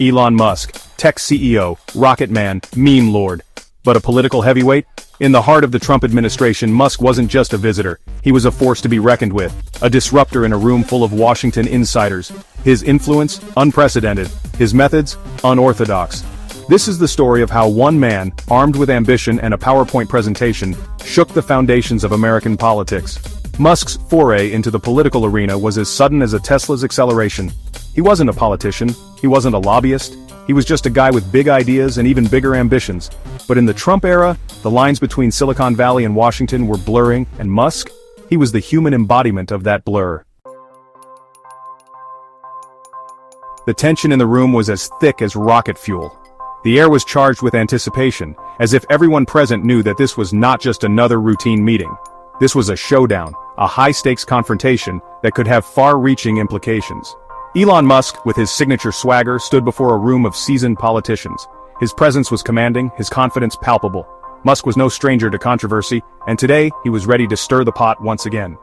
Elon Musk, tech CEO, rocket man, meme lord. But a political heavyweight? In the heart of the Trump administration, Musk wasn't just a visitor. He was a force to be reckoned with, a disruptor in a room full of Washington insiders. His influence, unprecedented. His methods, unorthodox. This is the story of how one man, armed with ambition and a PowerPoint presentation, shook the foundations of American politics. Musk's foray into the political arena was as sudden as a Tesla's acceleration. He wasn't a politician, he wasn't a lobbyist, he was just a guy with big ideas and even bigger ambitions. But in the Trump era, the lines between Silicon Valley and Washington were blurring, and Musk? He was the human embodiment of that blur. The tension in the room was as thick as rocket fuel. The air was charged with anticipation, as if everyone present knew that this was not just another routine meeting. This was a showdown, a high-stakes confrontation that could have far-reaching implications. Elon Musk, with his signature swagger, stood before a room of seasoned politicians. His presence was commanding, his confidence palpable. Musk was no stranger to controversy, and today he was ready to stir the pot once again.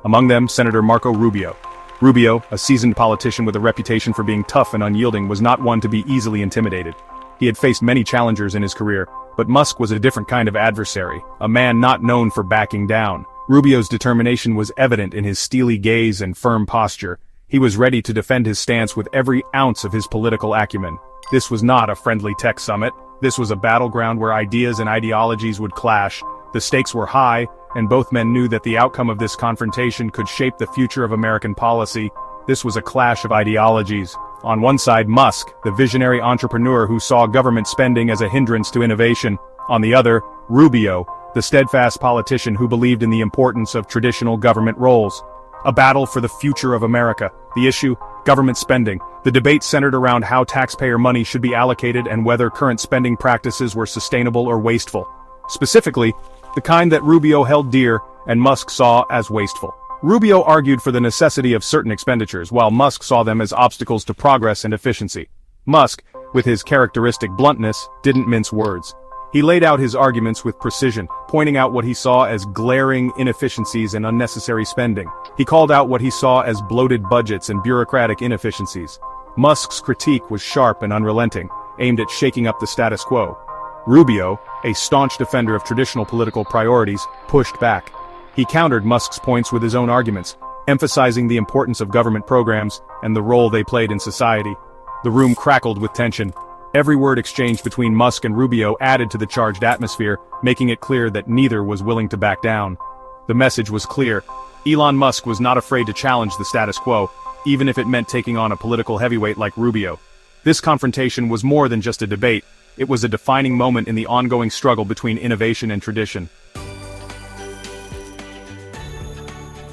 Among them, Senator Marco Rubio. Rubio, a seasoned politician with a reputation for being tough and unyielding, was not one to be easily intimidated. He had faced many challengers in his career, but Musk was a different kind of adversary, a man not known for backing down. Rubio's determination was evident in his steely gaze and firm posture. He was ready to defend his stance with every ounce of his political acumen. This was not a friendly tech summit. This was a battleground where ideas and ideologies would clash. The stakes were high, and both men knew that the outcome of this confrontation could shape the future of American policy. This was a clash of ideologies. On one side, Musk, the visionary entrepreneur who saw government spending as a hindrance to innovation. On the other, Rubio, the steadfast politician who believed in the importance of traditional government roles. A battle for the future of America. The issue, government spending. The debate centered around how taxpayer money should be allocated and whether current spending practices were sustainable or wasteful. Specifically, the kind that Rubio held dear and Musk saw as wasteful. Rubio argued for the necessity of certain expenditures, while Musk saw them as obstacles to progress and efficiency. Musk, with his characteristic bluntness, didn't mince words. He laid out his arguments with precision, pointing out what he saw as glaring inefficiencies and unnecessary spending. He called out what he saw as bloated budgets and bureaucratic inefficiencies. Musk's critique was sharp and unrelenting, aimed at shaking up the status quo. Rubio, a staunch defender of traditional political priorities, pushed back. He countered Musk's points with his own arguments, emphasizing the importance of government programs and the role they played in society. The room crackled with tension. Every word exchanged between Musk and Rubio added to the charged atmosphere, making it clear that neither was willing to back down. The message was clear. Elon Musk was not afraid to challenge the status quo, even if it meant taking on a political heavyweight like Rubio. This confrontation was more than just a debate. It was a defining moment in the ongoing struggle between innovation and tradition.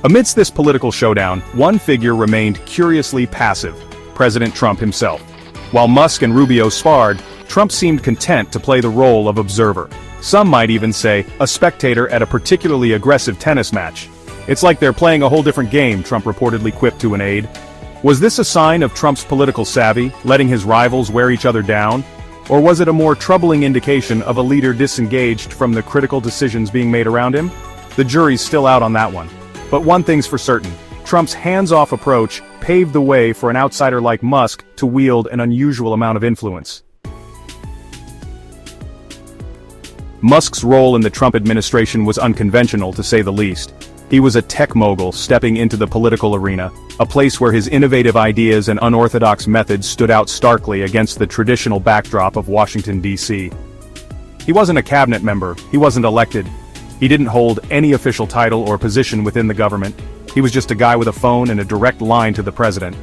Amidst this political showdown, one figure remained curiously passive: President Trump himself. While Musk and Rubio sparred, Trump seemed content to play the role of observer. Some might even say, a spectator at a particularly aggressive tennis match. "It's like they're playing a whole different game," Trump reportedly quipped to an aide. Was this a sign of Trump's political savvy, letting his rivals wear each other down? Or was it a more troubling indication of a leader disengaged from the critical decisions being made around him? The jury's still out on that one. But one thing's for certain: Trump's hands-off approach paved the way for an outsider like Musk to wield an unusual amount of influence. Musk's role in the Trump administration was unconventional, to say the least. He was a tech mogul stepping into the political arena, a place where his innovative ideas and unorthodox methods stood out starkly against the traditional backdrop of Washington, D.C. He wasn't a cabinet member, he wasn't elected. He didn't hold any official title or position within the government. He was just a guy with a phone and a direct line to the president.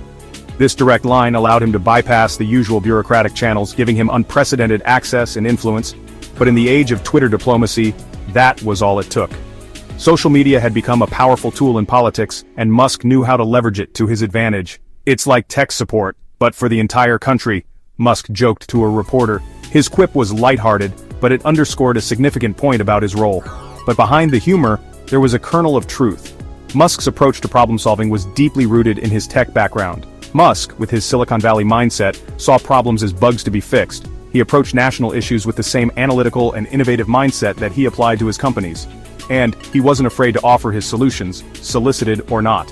This direct line allowed him to bypass the usual bureaucratic channels, giving him unprecedented access and influence. But in the age of Twitter diplomacy, that was all it took. Social media had become a powerful tool in politics, and Musk knew how to leverage it to his advantage. "It's like tech support, but for the entire country," Musk joked to a reporter. His quip was lighthearted, but it underscored a significant point about his role. But behind the humor, there was a kernel of truth. Musk's approach to problem-solving was deeply rooted in his tech background. Musk, with his Silicon Valley mindset, saw problems as bugs to be fixed. He approached national issues with the same analytical and innovative mindset that he applied to his companies. And he wasn't afraid to offer his solutions, solicited or not.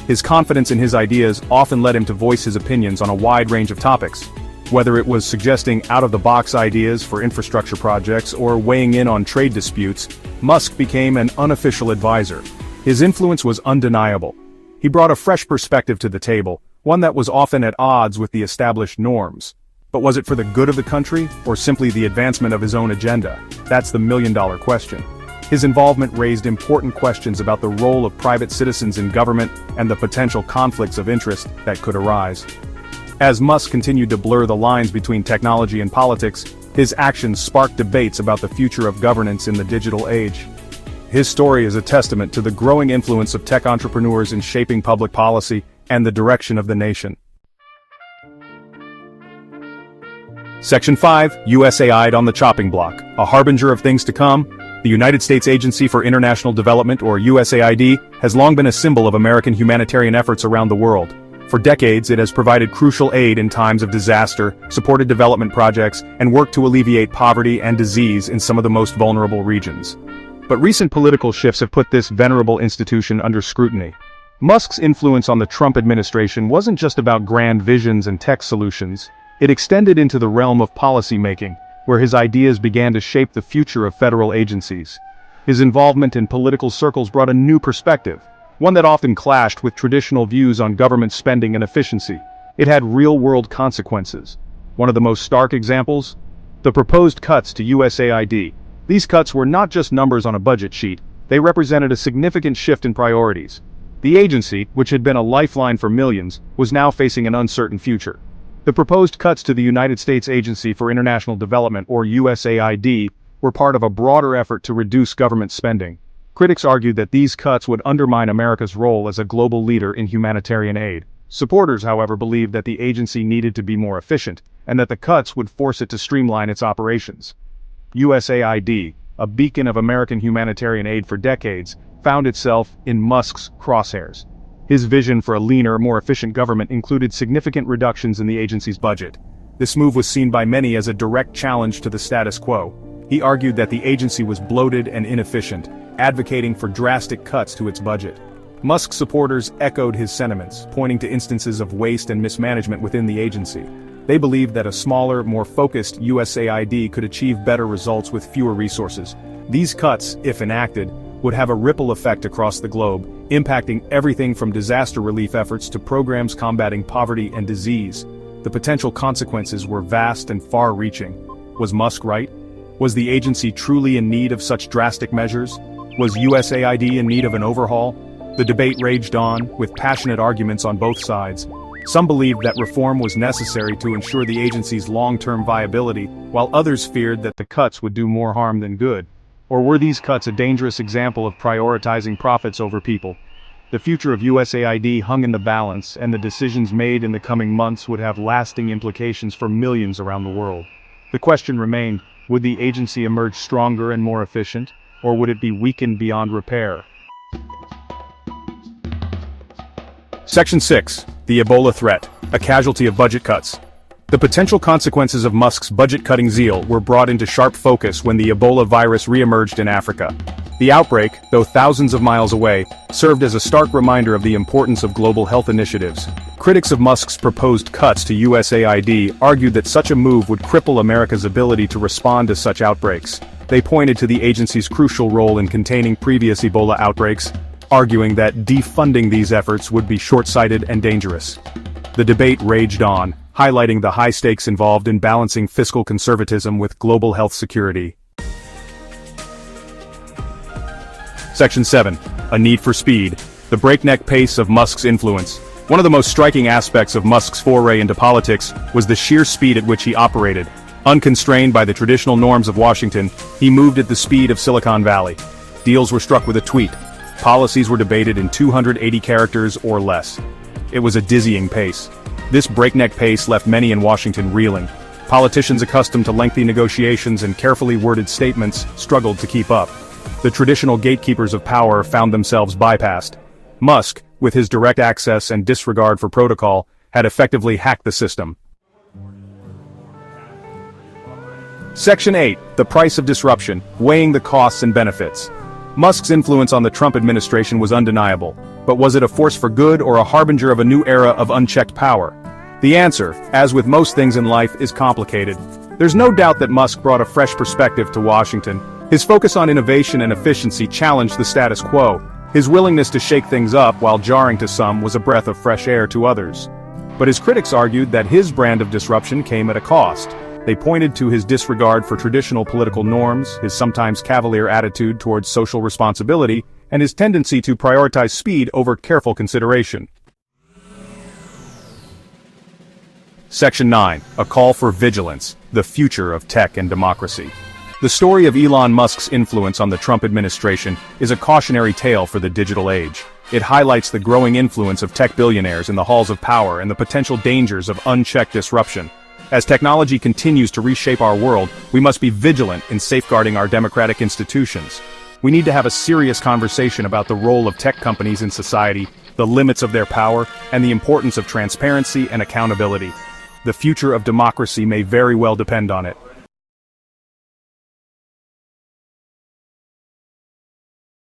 His confidence in his ideas often led him to voice his opinions on a wide range of topics. Whether it was suggesting out-of-the-box ideas for infrastructure projects or weighing in on trade disputes, Musk became an unofficial advisor. His influence was undeniable. He brought a fresh perspective to the table, one that was often at odds with the established norms. But was it for the good of the country, or simply the advancement of his own agenda? That's the million-dollar question. His involvement raised important questions about the role of private citizens in government and the potential conflicts of interest that could arise. As Musk continued to blur the lines between technology and politics, his actions sparked debates about the future of governance in the digital age. His story is a testament to the growing influence of tech entrepreneurs in shaping public policy and the direction of the nation. Section 5, USAID on the chopping block, a harbinger of things to come. The United States Agency for International Development, or USAID, has long been a symbol of American humanitarian efforts around the world. For decades, it has provided crucial aid in times of disaster, supported development projects, and worked to alleviate poverty and disease in some of the most vulnerable regions. But recent political shifts have put this venerable institution under scrutiny. Musk's influence on the Trump administration wasn't just about grand visions and tech solutions. It extended into the realm of policymaking, where his ideas began to shape the future of federal agencies. His involvement in political circles brought a new perspective, one that often clashed with traditional views on government spending and efficiency. It had real-world consequences. One of the most stark examples? The proposed cuts to USAID. These cuts were not just numbers on a budget sheet, they represented a significant shift in priorities. The agency, which had been a lifeline for millions, was now facing an uncertain future. The proposed cuts to the United States Agency for International Development, or USAID, were part of a broader effort to reduce government spending. Critics argued that these cuts would undermine America's role as a global leader in humanitarian aid. Supporters, however, believed that the agency needed to be more efficient, and that the cuts would force it to streamline its operations. USAID, a beacon of American humanitarian aid for decades, found itself in Musk's crosshairs. His vision for a leaner, more efficient government included significant reductions in the agency's budget. This move was seen by many as a direct challenge to the status quo. He argued that the agency was bloated and inefficient, advocating for drastic cuts to its budget. Musk supporters echoed his sentiments, pointing to instances of waste and mismanagement within the agency. They believed that a smaller, more focused USAID could achieve better results with fewer resources. These cuts, if enacted, would have a ripple effect across the globe, impacting everything from disaster relief efforts to programs combating poverty and disease. The potential consequences were vast and far-reaching. Was Musk right? Was the agency truly in need of such drastic measures? Was USAID in need of an overhaul? The debate raged on, with passionate arguments on both sides. Some believed that reform was necessary to ensure the agency's long-term viability, while others feared that the cuts would do more harm than good. Or were these cuts a dangerous example of prioritizing profits over people? The future of USAID hung in the balance, and the decisions made in the coming months would have lasting implications for millions around the world. The question remained, would the agency emerge stronger and more efficient, or would it be weakened beyond repair? Section 6. The Ebola threat, a casualty of budget cuts. The potential consequences of Musk's budget-cutting zeal were brought into sharp focus when the Ebola virus re-emerged in Africa. The outbreak, though thousands of miles away, served as a stark reminder of the importance of global health initiatives. Critics of Musk's proposed cuts to USAID argued that such a move would cripple America's ability to respond to such outbreaks. They pointed to the agency's crucial role in containing previous Ebola outbreaks, arguing that defunding these efforts would be short-sighted and dangerous. The debate raged on, highlighting the high stakes involved in balancing fiscal conservatism with global health security. Section 7. A need for speed. The breakneck pace of Musk's influence. One of the most striking aspects of Musk's foray into politics was the sheer speed at which he operated. Unconstrained by the traditional norms of Washington, he moved at the speed of Silicon Valley. Deals were struck with a tweet. Policies were debated in 280 characters or less. It was a dizzying pace. This breakneck pace left many in Washington reeling. Politicians accustomed to lengthy negotiations and carefully worded statements struggled to keep up. The traditional gatekeepers of power found themselves bypassed. Musk, with his direct access and disregard for protocol, had effectively hacked the system. Section 8. The price of disruption, weighing the costs and benefits. Musk's influence on the Trump administration was undeniable, but was it a force for good or a harbinger of a new era of unchecked power? The answer, as with most things in life, is complicated. There's no doubt that Musk brought a fresh perspective to Washington. His focus on innovation and efficiency challenged the status quo. His willingness to shake things up, while jarring to some, was a breath of fresh air to others. But his critics argued that his brand of disruption came at a cost. They pointed to his disregard for traditional political norms, his sometimes cavalier attitude towards social responsibility, and his tendency to prioritize speed over careful consideration. Section 9. A Call for Vigilance, the Future of Tech and Democracy. The story of Elon Musk's influence on the Trump administration is a cautionary tale for the digital age. It highlights the growing influence of tech billionaires in the halls of power and the potential dangers of unchecked disruption. As technology continues to reshape our world, we must be vigilant in safeguarding our democratic institutions. We need to have a serious conversation about the role of tech companies in society, the limits of their power, and the importance of transparency and accountability. The future of democracy may very well depend on it.